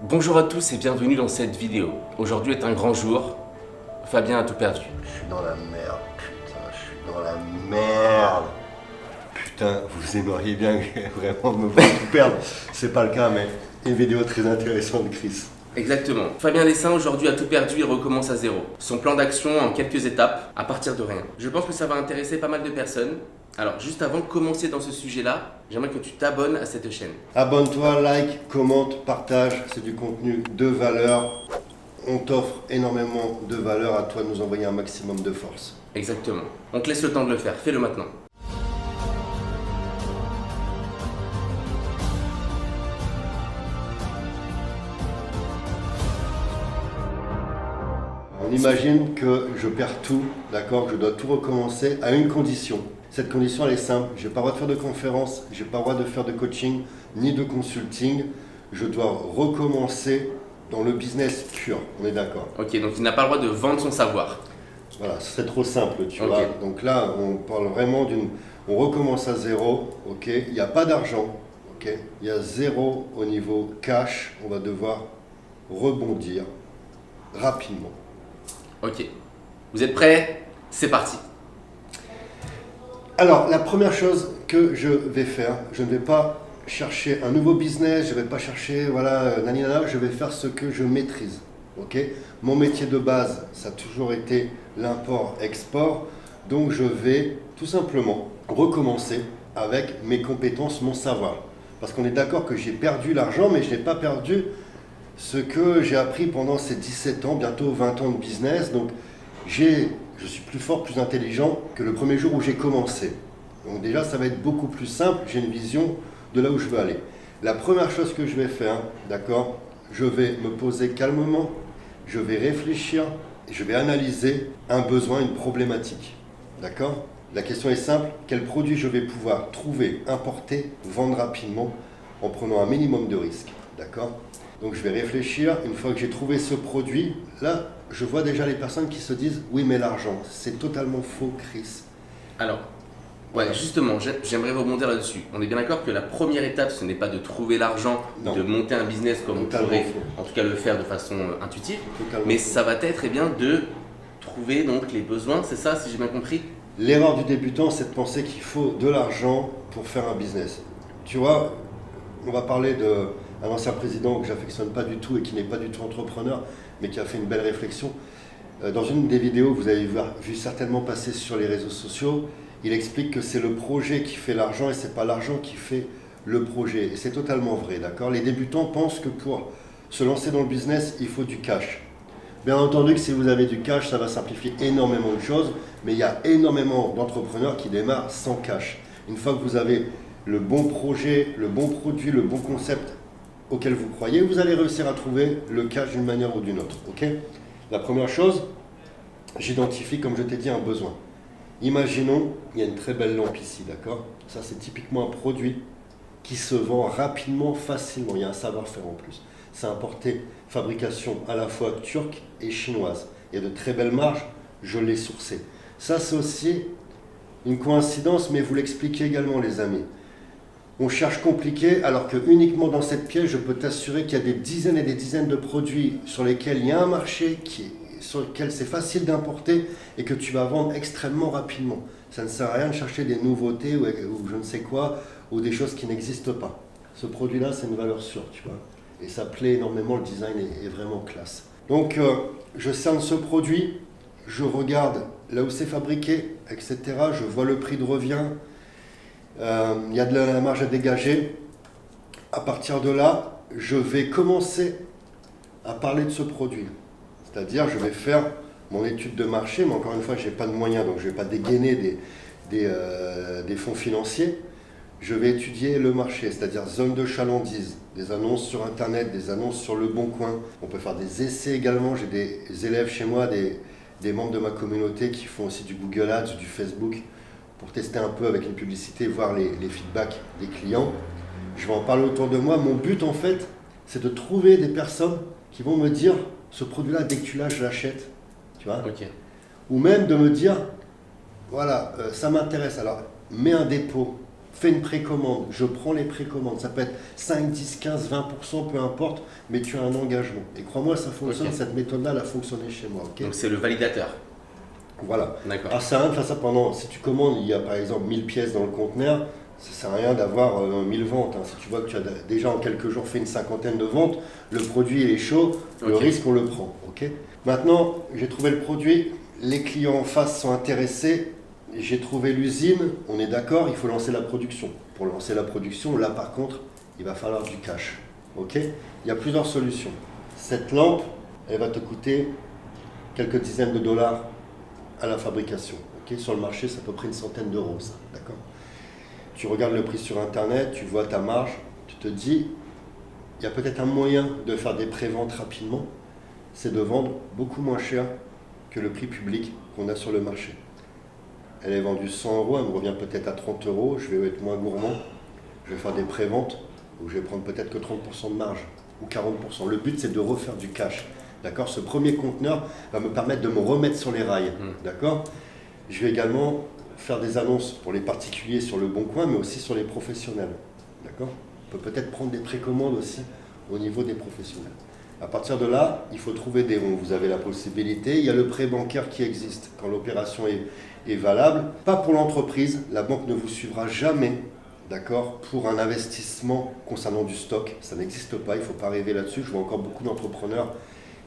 Bonjour à tous et bienvenue dans cette vidéo. Aujourd'hui est un grand jour. Fabien a tout perdu. Je suis dans la merde, putain, je suis dans la merde. Putain, vous aimeriez bien vraiment me voir tout perdre. C'est pas le cas, mais une vidéo très intéressante, Chris. Exactement. Fabien Dessin aujourd'hui a tout perdu et recommence à zéro. Son plan d'action en quelques étapes, à partir de rien. Je pense que ça va intéresser pas mal de personnes. Alors, juste avant de commencer dans ce sujet-là, j'aimerais que tu t'abonnes à cette chaîne. Abonne-toi, like, commente, partage, c'est du contenu de valeur. On t'offre énormément de valeur, à toi de nous envoyer un maximum de force. Exactement. On te laisse le temps de le faire. Fais-le maintenant. On imagine que je perds tout, d'accord, que je dois tout recommencer à une condition. Cette condition, elle est simple. Je n'ai pas le droit de faire de conférences, je n'ai pas le droit de faire de coaching, ni de consulting. Je dois recommencer dans le business pur. On est d'accord? Ok, donc il n'a pas le droit de vendre son savoir. Voilà, ce serait trop simple, tu Ok. vois. Donc là, on parle vraiment d'une... On recommence à zéro, ok. Il n'y a pas d'argent, ok. Il y a zéro au niveau cash. On va devoir rebondir rapidement. Ok. Vous êtes prêts? C'est parti. Alors, la première chose que je vais faire, je ne vais pas chercher un nouveau business, je ne vais pas chercher, voilà, naninana, je vais faire ce que je maîtrise. Ok. Mon métier de base, ça a toujours été l'import-export, donc je vais tout simplement recommencer avec mes compétences, mon savoir. Parce qu'on est d'accord que j'ai perdu l'argent, mais je n'ai pas perdu ce que j'ai appris pendant ces 17 ans, bientôt 20 ans de business. Donc, je suis plus fort, plus intelligent que le premier jour où j'ai commencé. Donc déjà, ça va être beaucoup plus simple. J'ai une vision de là où je veux aller. La première chose que je vais faire, d'accord, je vais me poser calmement, je vais réfléchir, et je vais analyser un besoin, une problématique. D'accord? La question est simple, quel produit je vais pouvoir trouver, importer, vendre rapidement en prenant un minimum de risques. D'accord? Donc je vais réfléchir, une fois que j'ai trouvé ce produit, là, je vois déjà les personnes qui se disent « Oui, mais l'argent, c'est totalement faux, Chris. » Alors, ouais, justement, j'aimerais rebondir là-dessus. On est bien d'accord que la première étape, ce n'est pas de trouver l'argent, Non. de monter un business comme on Totalement pourrait, faux. en tout cas le faire de façon intuitive, Totalement mais faux. ça va être bien de trouver donc les besoins, c'est ça, si j'ai bien compris? L'erreur du débutant, c'est de penser qu'il faut de l'argent pour faire un business. Tu vois, on va parler d'un ancien président que j'affectionne pas du tout et qui n'est pas du tout entrepreneur, mais qui a fait une belle réflexion. Dans une des vidéos que vous avez vu certainement passer sur les réseaux sociaux, il explique que c'est le projet qui fait l'argent et c'est pas l'argent qui fait le projet. Et c'est totalement vrai, d'accord? Les débutants pensent que pour se lancer dans le business, il faut du cash. Bien entendu que si vous avez du cash, ça va simplifier énormément de choses, mais il y a énormément d'entrepreneurs qui démarrent sans cash. Une fois que vous avez le bon projet, le bon produit, le bon concept auquel vous croyez, vous allez réussir à trouver le cash d'une manière ou d'une autre. Ok? La première chose, j'identifie, comme je t'ai dit, un besoin. Imaginons, il y a une très belle lampe ici, d'accord? Ça, c'est typiquement un produit qui se vend rapidement, facilement. Il y a un savoir-faire en plus. C'est importé, fabrication à la fois turque et chinoise. Il y a de très belles marges, je l'ai sourcé. Ça, c'est aussi une coïncidence, mais vous l'expliquez également, les amis. On cherche compliqué, alors que uniquement dans cette pièce, je peux t'assurer qu'il y a des dizaines et des dizaines de produits sur lesquels il y a un marché, sur lequel c'est facile d'importer et que tu vas vendre extrêmement rapidement. Ça ne sert à rien de chercher des nouveautés ou je ne sais quoi, ou des choses qui n'existent pas. Ce produit-là, c'est une valeur sûre, tu vois. Et ça plaît énormément, le design est vraiment classe. Donc, je cerne ce produit, je regarde là où c'est fabriqué, etc. Je vois le prix de revient. Il y a de la marge à dégager. À partir de là, je vais commencer à parler de ce produit. C'est-à-dire, je vais faire mon étude de marché, mais encore une fois, je n'ai pas de moyens, donc je ne vais pas dégainer des fonds financiers. Je vais étudier le marché, c'est-à-dire zone de chalandise, des annonces sur Internet, des annonces sur Le Bon Coin. On peut faire des essais également. J'ai des élèves chez moi, des membres de ma communauté qui font aussi du Google Ads, du Facebook, pour tester un peu avec une publicité, voir les feedbacks des clients. Je vais en parler autour de moi. Mon but, en fait, c'est de trouver des personnes qui vont me dire « ce produit-là, dès que tu l'as, je l'achète ». Tu vois? Ok. Ou même de me dire « voilà, ça m'intéresse, alors mets un dépôt ». fais une précommande, je prends les précommandes, ça peut être 5, 10, 15, 20%, peu importe, mais tu as un engagement. Et crois-moi, ça fonctionne, cette méthode-là, elle a fonctionné chez moi. Okay, donc c'est le validateur. Voilà. D'accord. Alors ça sert à rien de faire ça pendant, si tu commandes, il y a par exemple 1000 pièces dans le conteneur, ça ne sert à rien d'avoir 1000 ventes. Si tu vois que tu as déjà en quelques jours fait une cinquantaine de ventes, le produit il est chaud, le risque on le prend. Okay, maintenant, j'ai trouvé le produit, les clients en face sont intéressés, j'ai trouvé l'usine, on est d'accord, il faut lancer la production. Pour lancer la production, là par contre, il va falloir du cash. Okay, il y a plusieurs solutions. Cette lampe, elle va te coûter quelques dizaines de dollars à la fabrication. Okay, sur le marché, c'est à peu près une centaine d'euros, ça. D'accord. Tu regardes le prix sur Internet, tu vois ta marge, tu te dis, il y a peut-être un moyen de faire des préventes rapidement, c'est de vendre beaucoup moins cher que le prix public qu'on a sur le marché. Elle est vendue 100 euros, elle me revient peut-être à 30 euros, je vais être moins gourmand, je vais faire des préventes où je vais prendre peut-être que 30% de marge ou 40%. Le but, c'est de refaire du cash. D'accord. Ce premier conteneur va me permettre de me remettre sur les rails. D'accord. Je vais également faire des annonces pour les particuliers sur le Bon Coin, mais aussi sur les professionnels. D'accord. On peut peut-être prendre des précommandes aussi au niveau des professionnels. À partir de là, il faut trouver des ronds. Vous avez la possibilité. Il y a le prêt bancaire qui existe quand l'opération est valable. Pas pour l'entreprise. La banque ne vous suivra jamais. D'accord, pour un investissement concernant du stock. Ça n'existe pas. Il ne faut pas rêver là-dessus. Je vois encore beaucoup d'entrepreneurs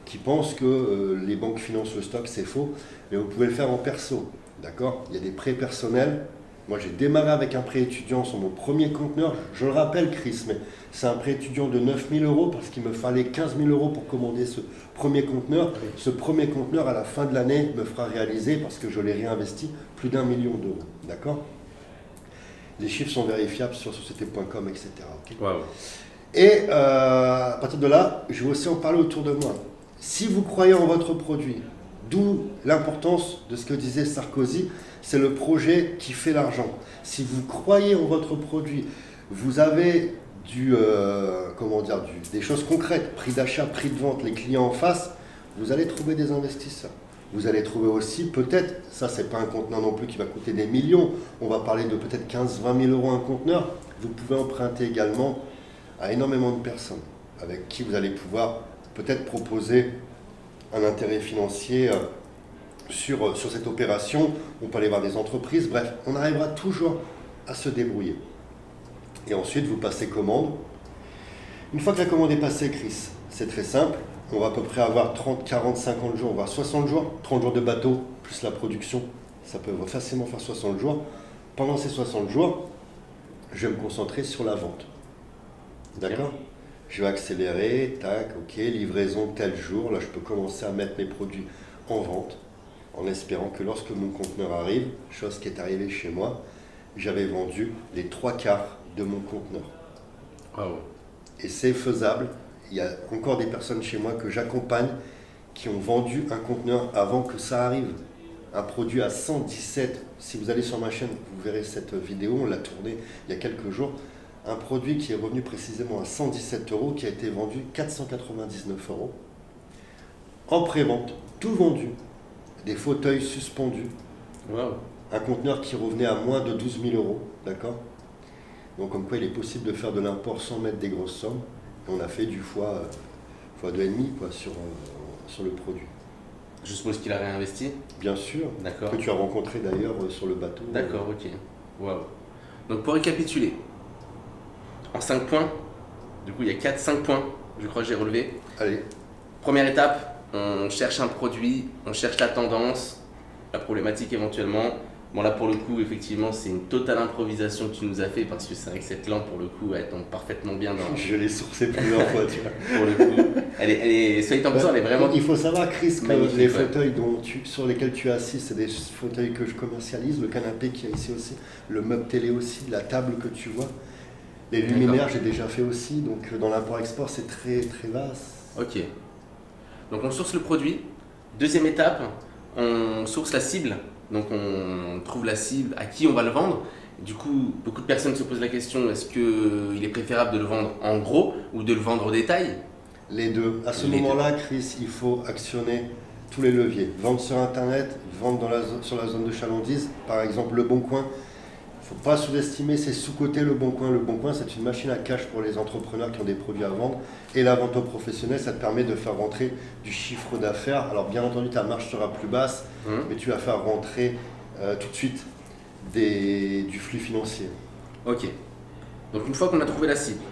qui pensent que les banques financent le stock, c'est faux, mais vous pouvez le faire en perso, d'accord. Il y a des prêts personnels. Moi, j'ai démarré avec un prêt étudiant sur mon premier conteneur. Je le rappelle, Chris, mais c'est un prêt étudiant de 9 000 euros parce qu'il me fallait 15 000 euros pour commander ce premier conteneur. Ce premier conteneur, à la fin de l'année, me fera réaliser, parce que je l'ai réinvesti, plus d'1 million d'euros, d'accord. Les chiffres sont vérifiables sur société.com, etc. Okay. Wow. Et à partir de là, je vais aussi en parler autour de moi. Si vous croyez en votre produit, d'où l'importance de ce que disait Sarkozy, c'est le projet qui fait l'argent. Si vous croyez en votre produit, vous avez des choses concrètes, prix d'achat, prix de vente, les clients en face, vous allez trouver des investisseurs. Vous allez trouver aussi, peut-être, ça c'est pas un conteneur non plus qui va coûter des millions, on va parler de peut-être 15-20 000 euros un conteneur, vous pouvez emprunter également à énormément de personnes avec qui vous allez pouvoir peut-être proposer un intérêt financier sur cette opération. On peut aller voir des entreprises, bref, on arrivera toujours à se débrouiller. Et ensuite, vous passez commande. Une fois que la commande est passée, Chris, c'est très simple. On va à peu près avoir 30, 40, 50 jours, voire 60 jours. 30 jours de bateau, plus la production, ça peut facilement faire 60 jours. Pendant ces 60 jours, je vais me concentrer sur la vente. D'accord ? Je vais accélérer, tac, ok, livraison tel jour. Là, je peux commencer à mettre mes produits en vente, en espérant que lorsque mon conteneur arrive, chose qui est arrivée chez moi, j'avais vendu les 3/4 de mon conteneur. Wow. Et c'est faisable. Il y a encore des personnes chez moi que j'accompagne qui ont vendu un conteneur avant que ça arrive. Un produit à 117, si vous allez sur ma chaîne, vous verrez cette vidéo, on l'a tournée il y a quelques jours. Un produit qui est revenu précisément à 117 euros, qui a été vendu 499 euros. En pré-vente, tout vendu. Des fauteuils suspendus. Wow. Un conteneur qui revenait à moins de 12 000 euros, d'accord ? Donc comme quoi il est possible de faire de l'import sans mettre des grosses sommes. Et on a fait du fois 2,5 quoi, sur le produit. Je suppose qu'il a réinvesti. Bien sûr. D'accord. Que tu as rencontré d'ailleurs sur le bateau. D'accord, ok. Wow. Donc pour récapituler, en 5 points, du coup il y a 4-5 points, je crois que j'ai relevé. Allez. Première étape, on cherche un produit, on cherche la tendance, la problématique éventuellement. Bon là pour le coup effectivement c'est une totale improvisation que tu nous as fait parce que c'est vrai que cette lampe pour le coup elle tombe parfaitement bien dans... Je l'ai sourcée plusieurs fois tu vois. Pour le coup, elle est soyez en disant, elle est vraiment... Il faut savoir Chris que magnifique, les fauteuils sur lesquels tu es assis, c'est des fauteuils que je commercialise, le canapé qui est ici aussi, le meuble télé aussi, la table que tu vois. Les luminaires j'ai déjà fait aussi, donc dans l'import-export c'est très très vaste. Ok. Donc on source le produit. Deuxième étape, on source la cible. Donc on trouve la cible, à qui on va le vendre. Du coup, beaucoup de personnes se posent la question, est-ce qu'il est préférable de le vendre en gros ou de le vendre au détail ? Les deux. À ce moment-là, Chris, il faut actionner tous les leviers. Vendre sur Internet, vendre sur la zone de chalandise, par exemple Le Bon Coin. faut pas sous-estimer, c'est sous-côté Le Bon Coin. Le Bon Coin, c'est une machine à cash pour les entrepreneurs qui ont des produits à vendre. Et la vente aux professionnels, ça te permet de faire rentrer du chiffre d'affaires. Alors bien entendu, ta marge sera plus basse, mais tu vas faire rentrer tout de suite du flux financier. Ok. Donc une fois qu'on a trouvé la cible,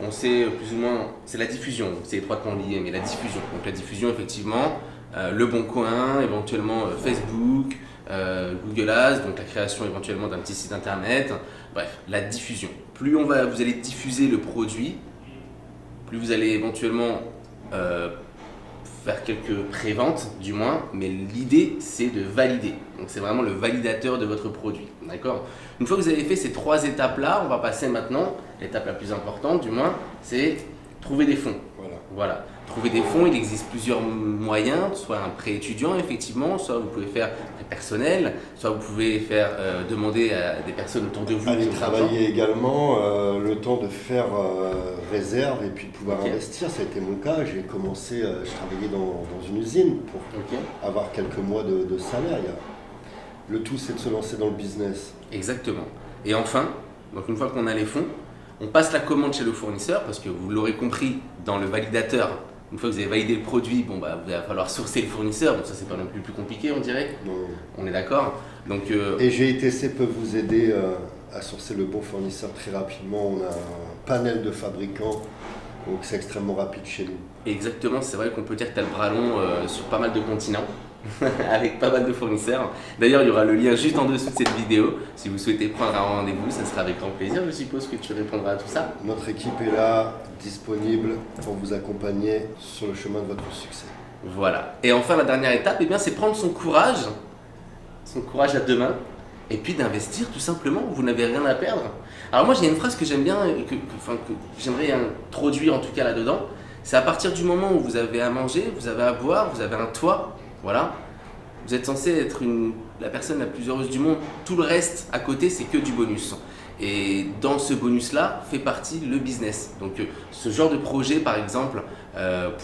on sait plus ou moins, c'est la diffusion, c'est étroitement lié, mais la diffusion. Donc la diffusion, effectivement, Le Bon Coin, éventuellement Facebook, Google Ads, donc la création éventuellement d'un petit site internet, bref, la diffusion. Plus vous allez diffuser le produit, plus vous allez éventuellement faire quelques préventes du moins, mais l'idée c'est de valider. Donc c'est vraiment le validateur de votre produit, d'accord? Une fois que vous avez fait ces 3 étapes-là, on va passer maintenant, l'étape la plus importante du moins, c'est trouver des fonds. Voilà. Trouver des fonds, il existe plusieurs moyens, soit un prêt étudiant effectivement, soit vous pouvez faire un prêt personnel, soit vous pouvez faire demander à des personnes autour de vous. Aller travailler également, le temps de faire réserve et puis de pouvoir investir, ça a été mon cas. J'ai commencé, je travaillais dans une usine pour avoir quelques mois de salaire. Le tout c'est de se lancer dans le business. Exactement. Et enfin, donc une fois qu'on a les fonds, on passe la commande chez le fournisseur parce que vous l'aurez compris dans le validateur. Une fois que vous avez validé le produit, il va falloir sourcer le fournisseur. Donc ça, c'est pas non plus compliqué, on dirait. Non. On est d'accord. Donc, Et GITC peut vous aider à sourcer le bon fournisseur très rapidement. On a un panel de fabricants, donc c'est extrêmement rapide chez nous. Exactement, c'est vrai qu'on peut dire que tu as le bras long sur pas mal de continents, avec pas mal de fournisseurs. D'ailleurs, il y aura le lien juste en dessous de cette vidéo. Si vous souhaitez prendre un rendez-vous, ça sera avec grand plaisir. Je suppose que tu répondras à tout ça. Notre équipe est là, disponible pour vous accompagner sur le chemin de votre succès. Voilà. Et enfin, la dernière étape, c'est prendre son courage à 2 mains, et puis d'investir tout simplement. Vous n'avez rien à perdre. Alors moi, j'ai une phrase que j'aime bien, que j'aimerais introduire en tout cas là-dedans. C'est à partir du moment où vous avez à manger, vous avez à boire, vous avez un toit, voilà. Vous êtes censé être la personne la plus heureuse du monde. Tout le reste à côté, c'est que du bonus. Et dans ce bonus-là, fait partie le business. Donc ce genre de projet, par exemple,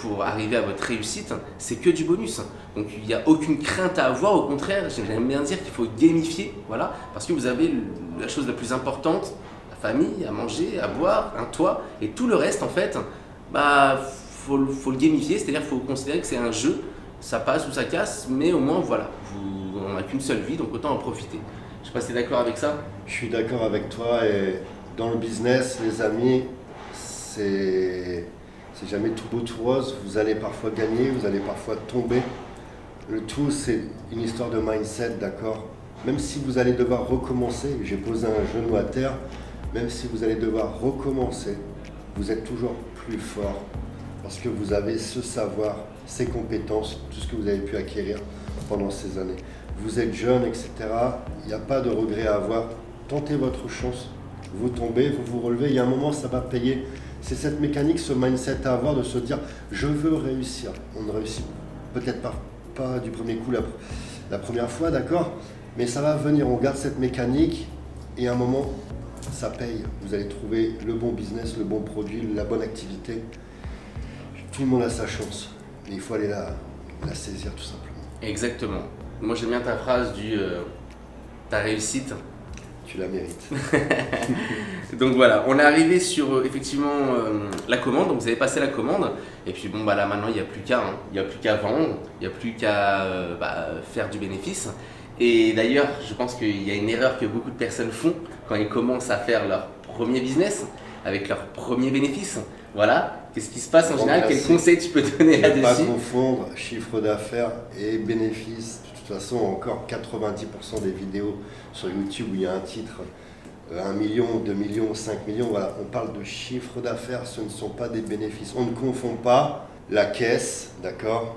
pour arriver à votre réussite, c'est que du bonus. Donc il n'y a aucune crainte à avoir. Au contraire, j'aime bien dire qu'il faut gamifier, voilà, parce que vous avez la chose la plus importante, la famille, à manger, à boire, un toit, et tout le reste, en fait, faut le gamifier, c'est-à-dire qu'il faut considérer que c'est un jeu. Ça passe ou ça casse, mais au moins voilà, on n'a qu'une seule vie, donc autant en profiter. Je sais pas si tu es d'accord avec ça. Je suis d'accord avec toi, et dans le business, les amis, c'est jamais tout beau tout rose. Vous allez parfois gagner, vous allez parfois tomber. Le tout, c'est une histoire de mindset, d'accord? Même si vous allez devoir recommencer, j'ai posé un genou à terre, même si vous allez devoir recommencer, vous êtes toujours plus fort parce que vous avez ce savoir, ces compétences, tout ce que vous avez pu acquérir pendant ces années. Vous êtes jeune, etc. Il n'y a pas de regret à avoir. Tentez votre chance. Vous tombez, vous vous relevez. Il y a un moment, ça va payer. C'est cette mécanique, ce mindset à avoir de se dire « je veux réussir ». On ne réussit peut-être pas du premier coup la première fois, d'accord? Mais ça va venir. On garde cette mécanique et à un moment, ça paye. Vous allez trouver le bon business, le bon produit, la bonne activité. Tout le monde a sa chance. Mais il faut aller la saisir tout simplement. Exactement. Moi j'aime bien ta phrase ta réussite. Tu la mérites. Donc voilà, on est arrivé sur effectivement la commande, donc vous avez passé la commande, et puis là maintenant il n'y a plus qu'à, il n'y a plus qu'à vendre, il n'y a plus qu'à faire du bénéfice. Et d'ailleurs, je pense qu'il y a une erreur que beaucoup de personnes font quand ils commencent à faire leur premier business, avec leur premier bénéfice. Voilà. Qu'est-ce qui se passe en général? Quel conseil tu peux donner là-dessus? Ne pas confondre chiffre d'affaires et bénéfices. De toute façon, encore 90% des vidéos sur YouTube où il y a un titre 1 million, 2 millions, 5 millions, voilà, on parle de chiffre d'affaires, ce ne sont pas des bénéfices. On ne confond pas la caisse, d'accord,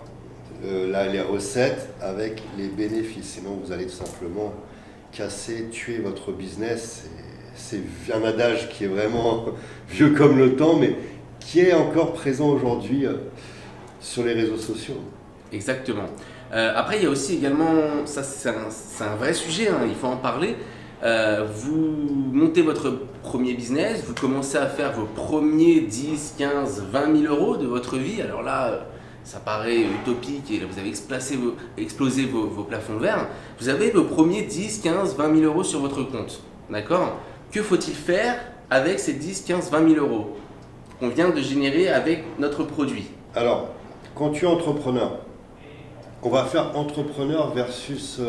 les recettes avec les bénéfices. Sinon, vous allez tout simplement casser, tuer votre business. C'est un adage qui est vraiment vieux comme le temps, mais qui est encore présent aujourd'hui sur les réseaux sociaux. Exactement. Après, il y a aussi également, ça c'est un vrai sujet, il faut en parler. Vous montez votre premier business, vous commencez à faire vos premiers 10, 15, 20 000 euros de votre vie. Alors là, ça paraît utopique et vous avez explosé vos plafonds de verre. Vous avez vos premiers 10, 15, 20 000 euros sur votre compte. D'accord? Que faut-il faire avec ces 10, 15, 20 000 euros qu'on vient de générer avec notre produit? Alors, quand tu es entrepreneur, on va faire entrepreneur versus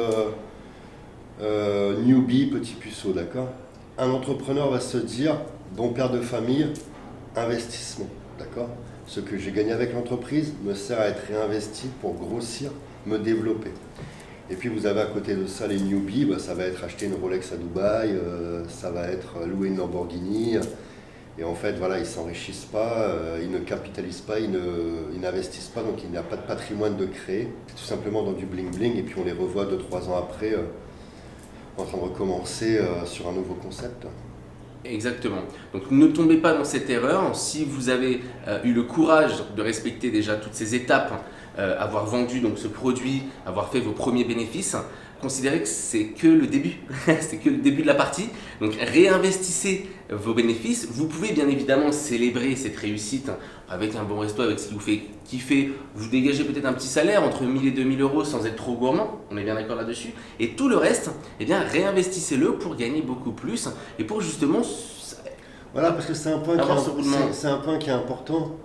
newbie, petit puceau, d'accord? Un entrepreneur va se dire, bon père de famille, investissement, d'accord? Ce que j'ai gagné avec l'entreprise me sert à être réinvesti pour grossir, me développer. Et puis vous avez à côté de ça les newbies, ça va être acheter une Rolex à Dubaï, ça va être louer une Lamborghini. Et en fait, voilà, ils ne s'enrichissent pas, ils ne capitalisent pas, ils n'investissent pas, donc il n'y a pas de patrimoine de créer. C'est tout simplement dans du bling-bling, et puis on les revoit 2-3 ans après en train de recommencer sur un nouveau concept. Exactement. Donc ne tombez pas dans cette erreur. Si vous avez eu le courage de respecter déjà toutes ces étapes, avoir vendu donc ce produit, avoir fait vos premiers bénéfices, considérez que c'est que le début, c'est que le début de la partie. Donc réinvestissez vos bénéfices. Vous pouvez bien évidemment célébrer cette réussite avec un bon resto, avec ce qui vous fait kiffer. Vous dégagez peut-être un petit salaire entre 1000 et 2000 euros sans être trop gourmand, on est bien d'accord là-dessus. Et tout le reste, eh bien réinvestissez-le pour gagner beaucoup plus et pour justement... Voilà, parce que c'est un point qui est important.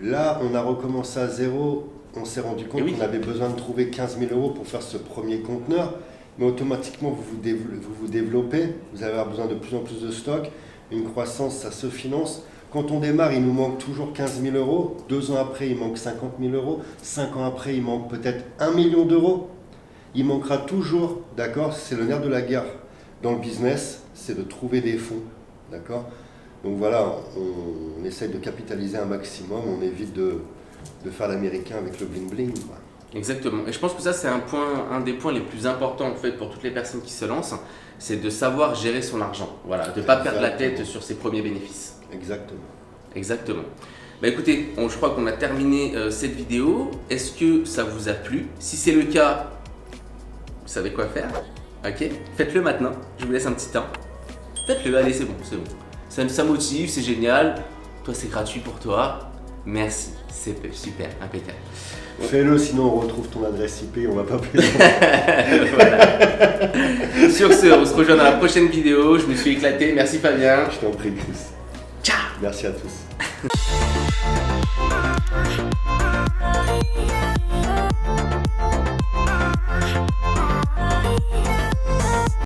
Là, on a recommencé à zéro. On s'est rendu compte qu'on avait besoin de trouver 15 000 euros pour faire ce premier conteneur, mais automatiquement vous vous développez, vous avez besoin de plus en plus de stock, une croissance, ça se finance. Quand on démarre, il nous manque toujours 15 000 euros, 2 ans après, il manque 50 000 euros, 5 ans après, il manque peut-être 1 million d'euros. Il manquera toujours, d'accord? C'est le nerf de la guerre dans le business, c'est de trouver des fonds, d'accord? Donc voilà, on essaye de capitaliser un maximum, on évite de faire l'américain avec le bling bling. Exactement. Et je pense que ça, c'est un des points les plus importants en fait pour toutes les personnes qui se lancent, c'est de savoir gérer son argent. Voilà, de ne pas perdre la tête sur ses premiers bénéfices. Exactement. Exactement. Bah écoutez, je crois qu'on a terminé cette vidéo. Est-ce que ça vous a plu? Si c'est le cas, vous savez quoi faire. Ok? Faites-le maintenant. Je vous laisse un petit temps. Faites-le. Allez, c'est bon, c'est bon. Ça motive, c'est génial. Toi, c'est gratuit pour toi. Merci, c'est super, impeccable. Fais-le, sinon on retrouve ton adresse IP, on va pas plus. Voilà. Sur ce, on se rejoint dans la prochaine vidéo. Je me suis éclaté. Merci Fabien. Je t'en prie, Chris. Ciao. Merci à tous.